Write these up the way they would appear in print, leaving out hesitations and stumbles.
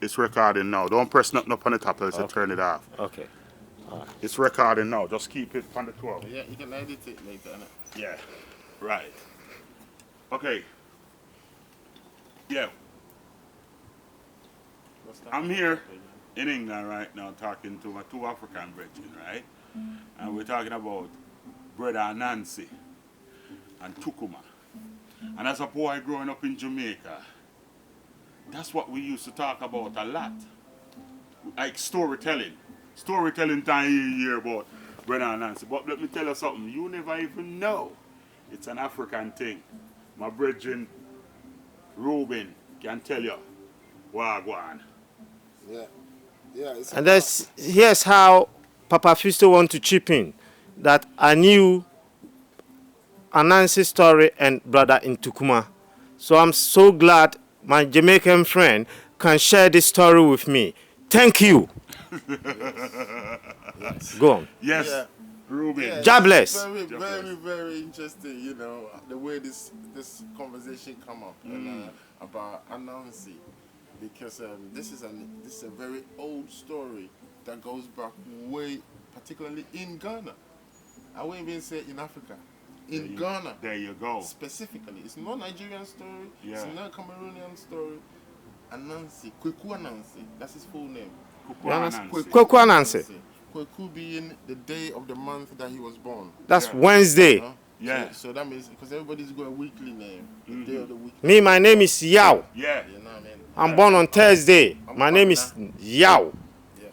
It's recording now. Don't press nothing up on the top else Okay. turn it off. Okay. It's recording now. Just keep it on the 12. Yeah, you can edit it later, innit? Yeah. Right. Okay. Yeah. I'm here in England right now talking to my two African brethren, right? And we're talking about brother Nancy and Tukuma. And as a boy growing up in Jamaica, that's what we used to talk about a lot. Like storytelling. Storytelling time you hear about brother Nancy. But let me tell you something, you never even know. It's an African thing. My brethren Ruben can tell you. Wagwan. Yeah. Yeah. It's And here's how Papa Fisto want to chip in. That I knew Anansi's story and brother in Tukuma. So I'm so glad my Jamaican friend can share this story with me. Thank you. yes. Go on. Yes, Yeah. Ruben. Yeah, God this is bless. Very, God very, bless. very interesting. You know the way this conversation come up and, about Anansi, because this is a very old story that goes back way, particularly in Ghana. I wouldn't even say in Africa, in Ghana. There you go. Specifically, it's not Nigerian story. Yeah. It's not Cameroonian story. Anansi, Kweku Anansi, that's his full name. Kukwa Nancy. Kweku Anansi. Kweku being the day of the month that he was born. That's Yeah. Wednesday. Huh? Yeah. So that means because everybody's got a weekly name, the day of the week. Me, my name is Yao. Yeah. You know what I mean? I'm born on Thursday. My name is Yao. Yeah.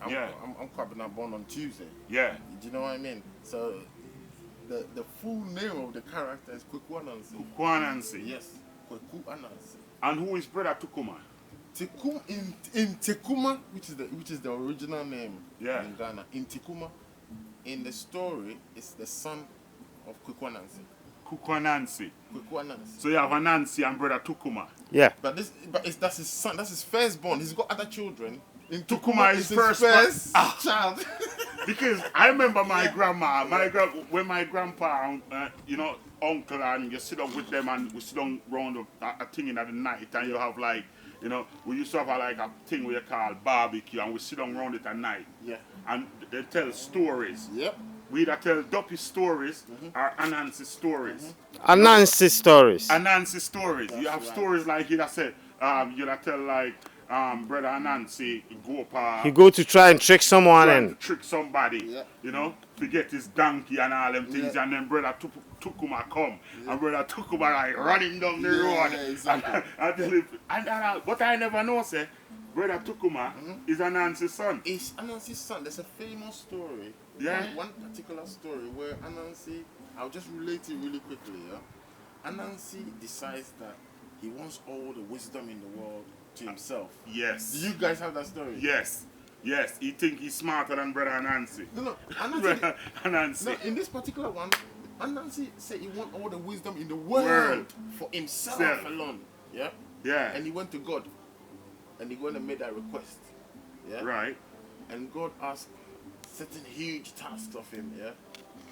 Yeah. I'm Kwabena, born on Tuesday. Yeah. Do you know what I mean? So the full name of the character is Kweku Anansi. Kukwa Nancy. Yes, Kweku Anansi. And who is brother Tukuma? In Tekuma, which is the original name Yeah. in Ghana. In Tekuma, in the story, it's the son of Kweku Anansi. Kukwa Nancy. Kweku Anansi. So you have a Nancy and brother Tukuma. Yeah. That's his son. That's his firstborn. He's got other children. In Tukuma is it's his first child. Because I remember my grandma, when my grandpa, uncle, and you sit down with them and we sit down round a thing in the night and you have like, we used to have like a thing we call barbecue and we sit down round it at night. Yeah. And they tell stories. Yep. We either tell Duppy stories or Anansi stories. Anansi stories. Anansi stories. You have right. stories like you said, you tell like brother Anansi go up He go to try and trick someone trying to and trick somebody, Yeah. Forget his donkey and all them things, Yeah. and then brother Tukuma come, and brother Tukuma like running down the road, exactly. and tell him, but I never know, say, brother Tukuma is Anansi's son. It's Anansi's son. There's a famous story. Yeah. One particular story where Anansi, I'll just relate it really quickly. Yeah. Anansi decides that he wants all the wisdom in the world to himself. Yes. Do you guys have that story? Yes. Yes. He think he's smarter than brother Anansi. No. Anansi. Brother Anansi. No, in this particular one, Anansi said he want all the wisdom in the world World. for himself Self. alone. Yeah. Yeah. And he went to God, and he went and made that request. Yeah. Right. And God asked certain huge tasks of him, yeah.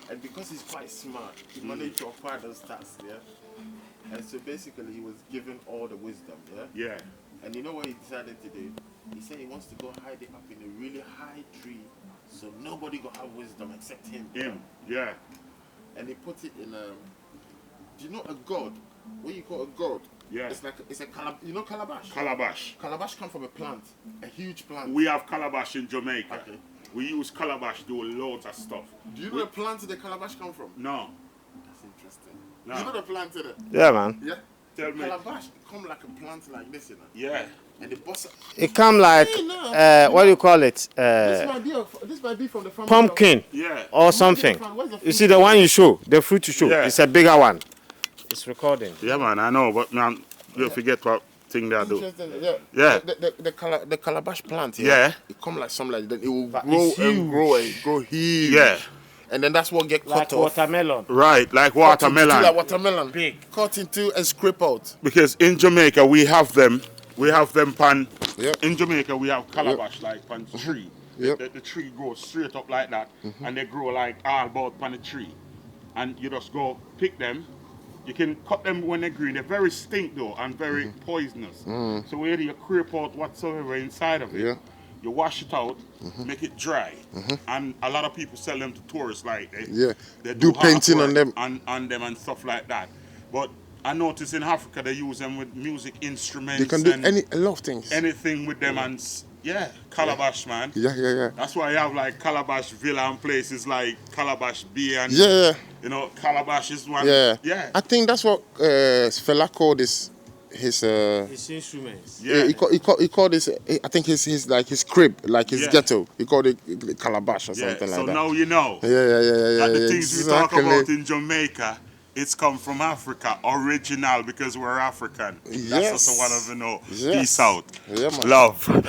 And because he's quite smart, he managed to acquire those tasks, yeah. And so basically, he was given all the wisdom, yeah. Yeah. And you know what he decided to do? He said he wants to go hide it up in a really high tree, so nobody gonna have wisdom except him. Him. Yeah. And he put it in a. Do you know a god? What you call a god? Yeah. It's a calabash. Calabash. Calabash come from a plant, a huge plant. We have calabash in Jamaica. Okay. We use calabash to do loads of stuff. Do you know the plant the calabash come from? No. That's interesting. No. You know the plant in it? yeah, man. Yeah. Tell me. Calabash come like a plant like this, you know. Yeah. And the boss. It come like what do you call it? This might be from the family. Pumpkin Yeah. or something. Where's the You see the one you show, the fruit you show. Yeah. It's a bigger one. It's recording. Yeah, man, I know, but man, you forget what thing they do. Interesting. Yeah. Yeah. The calabash plant. Yeah. It come like something like that. It will But grow it's and grow and grow huge. Yeah. And then that's what get Like cut off. watermelon. Right, like Cut into watermelon. like watermelon. Big. Cut into and scrape out. Because in Jamaica we have them. We have them pan. Yep. In Jamaica we have calabash like pan tree. Yep. The tree grows straight up like that, and they grow like all about pan the tree. And you just go pick them, You can cut them when they're green. They're very stink though and very poisonous. So where you scrape out whatsoever inside of it, Yeah. you wash it out, make it dry, and a lot of people sell them to tourists. Like they Do painting on artwork them. on them and stuff like that. But I notice in Africa they use them with music instruments. You can do and a lot of things. anything with them and calabash, man. Yeah. That's why you have like Calabash Villa and places like Calabash Bay and Yeah. you know, Calabash is one. Yeah. I think that's what Fela called his His instruments. Yeah. he called his I think his like his crib, like his Yeah. ghetto. He called it calabash or something So like that. now you know Yeah. that the things we talk exactly. about in Jamaica, it's come from Africa, original because we're African. That's Yes. also what I want to know. Yes. Peace out. Yeah, man. Love.